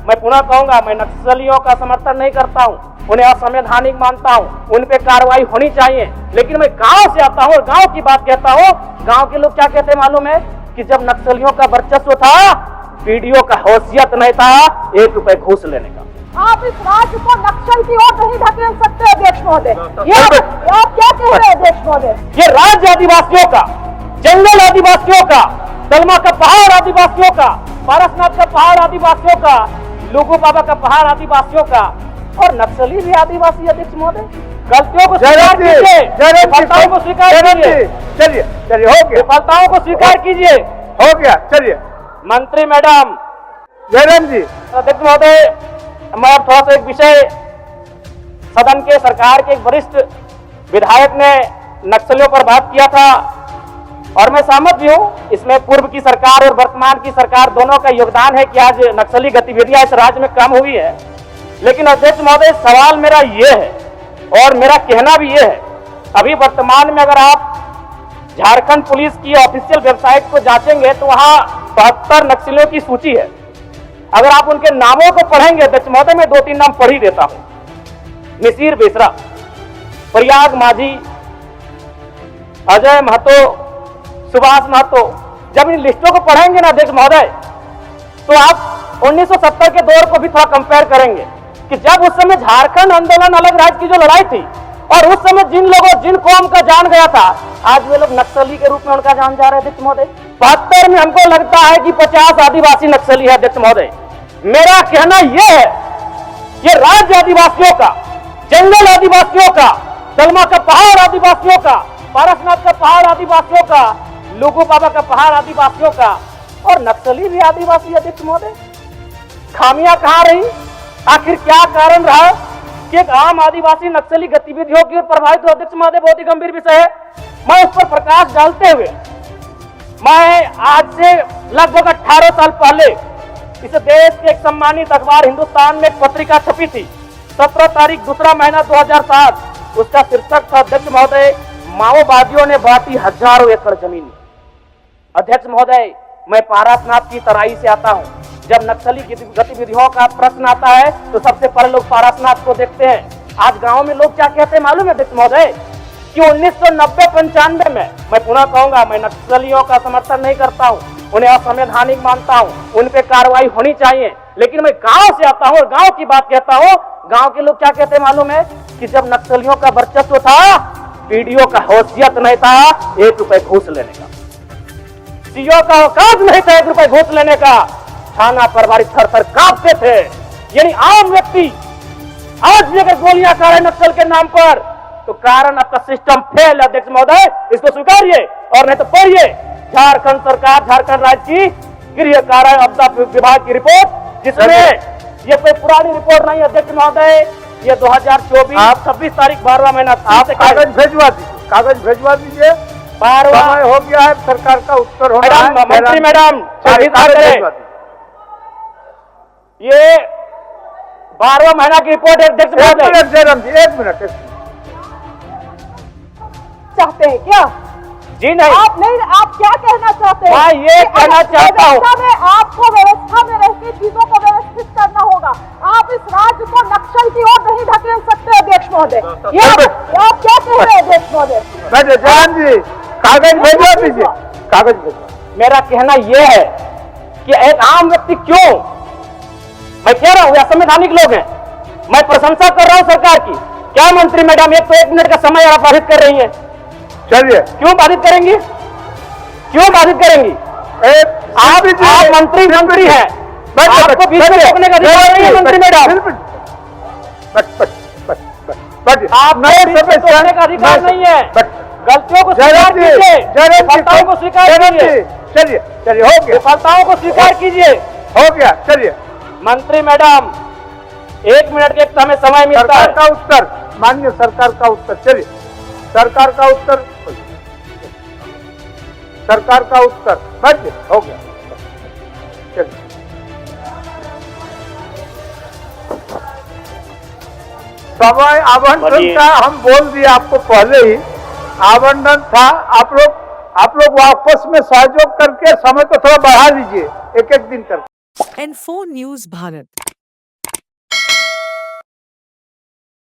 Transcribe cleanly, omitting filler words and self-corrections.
मैं पुनः कहूंगा, मैं नक्सलियों का समर्थन नहीं करता हूं, उन्हें असंवैधानिक मानता हूं, उन पे कार्रवाई होनी चाहिए। लेकिन मैं गांव से आता हूं और गांव की बात कहता हूं। गांव के लोग क्या कहते हैं मालूम है कि जब नक्सलियों का वर्चस्व था, वीडियो का हैसियत नहीं था 1 रुपए घूस लेने का। आप इस राज्य को नक्सल की ओर नहीं धकेल सकते अध्यक्ष महोदय। ये आप क्या कह रहे हैं अध्यक्ष महोदय? ये राज्य आदिवासियों का, जंगल आदिवासियों का, दलमा का पहाड़ आदिवासियों का, पारसनाथ का पहाड़ आदिवासियों का, लुगु बाबा का पहाड़ आदिवासियों का, और नक्सली भी आदिवासी। अध्यक्ष महोदय, गलतियों को स्वीकार कीजिए, विफलताओं को स्वीकार कीजिए। चलिए चलिए, हो गया, विफलताओं को स्वीकार कीजिए। हो गया, चलिए। मंत्री मैडम, जयराम जी। अध्यक्ष महोदय, मैं अब थोड़ा सा एक विषय, सदन के सरकार के एक वरिष्ठ विधायक ने नक्सलियों पर बात किया था और मैं सहमत भी हूं। इसमें पूर्व की सरकार और वर्तमान की सरकार दोनों का योगदान है कि आज नक्सली गतिविधियां इस राज्य में कम हुई है। लेकिन अध्यक्ष महोदय, सवाल मेरा ये है और मेरा कहना भी ये है, अभी वर्तमान में अगर आप झारखंड पुलिस की ऑफिशियल वेबसाइट को जांचेंगे तो वहां 72 नक्सलियों की सूची है। अगर आप उनके नामों को पढ़ेंगे अध्यक्ष महोदय, मैं 2-3 नाम पढ़ ही देता हूं। मिसिर बेसरा, प्रयाग माझी, अजय महतो, सुभाष महतो। जब इन लिस्टों को पढ़ेंगे ना अध्यक्ष महोदय, तो आप 1970 के दौर को भी थोड़ा कंपेयर करेंगे कि जब उस समय झारखंड आंदोलन अलग राज्य की जो लड़ाई थी और उस समय जिन लोगों, जिन कौम का जान गया था, आज वे लोग नक्सली के रूप में उनका जान जा रहे थे अध्यक्ष महोदय। 72 में हमको लगता है कि 50 आदिवासी नक्सली है अध्यक्ष महोदय। मेरा कहना यह है, ये राज्य आदिवासियों का, जंगल आदिवासियों का, दलमा का पहाड़ आदिवासियों का, पारसनाथ का पहाड़ आदिवासियों का, लुगु बाबा का पहाड़ आदिवासियों का, और नक्सली भी आदिवासी अध्यक्ष महोदय। खामियां कहां रही? आखिर क्या कारण रहा कि एक आम आदिवासी नक्सली गतिविधियों की ओर प्रभावित हो? अध्यक्ष महोदय, बहुत ही गंभीर विषय है। मैं उस पर प्रकाश डालते हुए, मैं आज से लगभग 18 साल पहले इस देश के एक सम्मानित अखबार हिंदुस्तान में एक पत्रिका छपी थी, 17 तारीख 2रा महीना 2007। उसका शीर्षक था, अध्यक्ष महोदय, माओवादियों ने बांटी हजारों एकड़ जमीन। अध्यक्ष महोदय, मैं पारसनाथ की तराई से आता हूं। जब नक्सली गतिविधियों का प्रश्न आता है तो सबसे पहले लोग पारसनाथ को देखते हैं। आज गांव में लोग क्या कहते हैं मालूम है अध्यक्ष महोदय कि 1990-95 में, मैं पुनः कहूंगा, मैं नक्सलियों का समर्थन नहीं करता हूं, उन्हें असंवैधानिक मानता हूं, उन पे कार्रवाई होनी चाहिए। लेकिन मैं गांव से आता हूं और गांव की बात कहता हूं। गांव के लोग क्या कहते हैं मालूम है कि जब नक्सलियों का वर्चस्व था, वीडियो का हैसियत नहीं था 1 रुपए घूस लेने का, सीओ का औकात नहीं था 1 रुपए घूस लेने का। थाना प्रभारी थर-थर कांपते थे। यानी आम व्यक्ति आज भी अगर गोलियां खा रहे नक्सल के नाम पर, तो कारण आपका सिस्टम फेल है अध्यक्ष महोदय, इसको स्वीकारिए और नहीं तो पढ़िए झारखंड सरकार, झारखंड राज्य की गृह कार्य आपदा विभाग की रिपोर्ट, जिसमें ये कोई पुरानी रिपोर्ट नहीं अध्यक्ष महोदय, ये 2024 26 तारीख 12वां महीना। आप कागज भिजवा दीजिए, कागज भिजवा दीजिए। 12वां हो गया है, सरकार का उत्तर होना है। मंत्री मैडम, ये 12वां महीना की रिपोर्ट है अध्यक्ष महोदय। जयराम जी, 1 मिनट। चाहते हैं क्या? जी नहीं, आप नहीं, आप क्या कहना चाहते हैं? मैं ये कहना चाहता हूँ, आपको व्यवस्था में रहकर चीजों को व्यवस्थित करना होगा। आप इस राज्य को नक्सल की ओर नहीं धकेल सकते अध्यक्ष महोदय। ये आप क्या कह रहे हैं अध्यक्ष महोदय? जयराम जी, कागज भिजवा दीजिए, कागज भिजवा। मेरा कहना यह है कि एक आम व्यक्ति क्यों, मैं कह रहा हूं असंवैधानिक लोग हैं, मैं प्रशंसा कर रहा हूं सरकार की। क्या मंत्री मैडम, एक तो 1 मिनट का समय आप बाधित कर रही हैं। चलिए, क्यों बाधित करेंगी? क्यों बाधित करेंगी? आप मंत्री हैं, आपको बीच में रोकने का अधिकार नहीं है मंत्री मैडम। आपको बीच में रोकने का अधिकार नहीं है। गलतियों को स्वीकार कीजिए, विफलताओं को स्वीकार कीजिए। चलिए चलिए, हो गया, विफलताओं को स्वीकार कीजिए। हो गया, चलिए। मंत्री मैडम, 1 मिनट के हमें समय मिलता है। सरकार का उत्तर, माननीय सरकार का उत्तर। चलिए, सरकार का उत्तर, सरकार का उत्तर। बस हो गया, चलिए। समय आवंटन का हम बोल दिए आपको पहले ही, आवंटन था। आप लोग वापस में सहयोग करके समय को थोड़ा बढ़ा दीजिए, 1-1 दिन करके। N4 News Bharat।